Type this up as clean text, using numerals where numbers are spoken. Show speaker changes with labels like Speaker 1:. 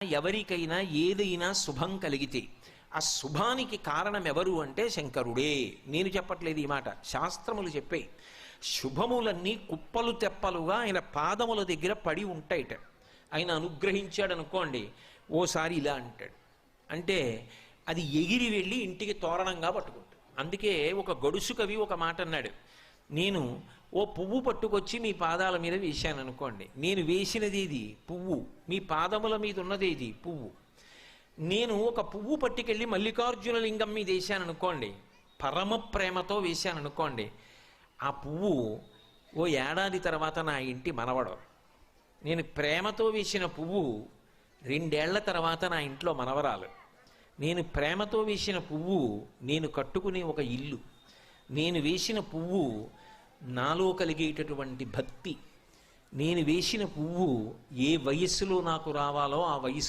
Speaker 1: ఎవరికైనా ఏదైనా శుభం కలిగితే ఆ శుభానికి కారణం ఎవరు అంటే శంకరుడే. నేను చెప్పట్లేదు ఈ మాట, శాస్త్రములు చెప్పే. శుభములన్నీ కుప్పలు తెప్పలుగా ఆయన పాదముల దగ్గర పడి ఉంటాయిట. ఆయన అనుగ్రహించాడు అనుకోండి, ఓసారి ఇలా అంటాడు అంటే అది ఎగిరి వెళ్ళి ఇంటికి తోరణంగా పట్టుకుంటాడు. అందుకే ఒక గడుసు కవి ఒక మాట అన్నాడు, నేను ఓ పువ్వు పట్టుకొచ్చి మీ పాదాల మీద వేశాను అనుకోండి, నేను వేసినది ఇది పువ్వు, మీ పాదముల మీద ఉన్నది ఇది పువ్వు. నేను ఒక పువ్వు పట్టుకెళ్ళి మల్లికార్జున లింగం మీద వేశాను అనుకోండి, పరమ ప్రేమతో వేశాను అనుకోండి, ఆ పువ్వు ఓ ఏడాది తర్వాత నా ఇంటి మనవడు. నేను ప్రేమతో వేసిన పువ్వు 2 ఏళ్ల తర్వాత నా ఇంట్లో మనవరాలు. నేను ప్రేమతో వేసిన పువ్వు నేను కట్టుకునే ఒక ఇల్లు. నేను వేసిన పువ్వు నాలో కలిగేటటువంటి భక్తి. నేను వేసిన పువ్వు ఏ వయస్సులో నాకు రావాలో ఆ వయసులో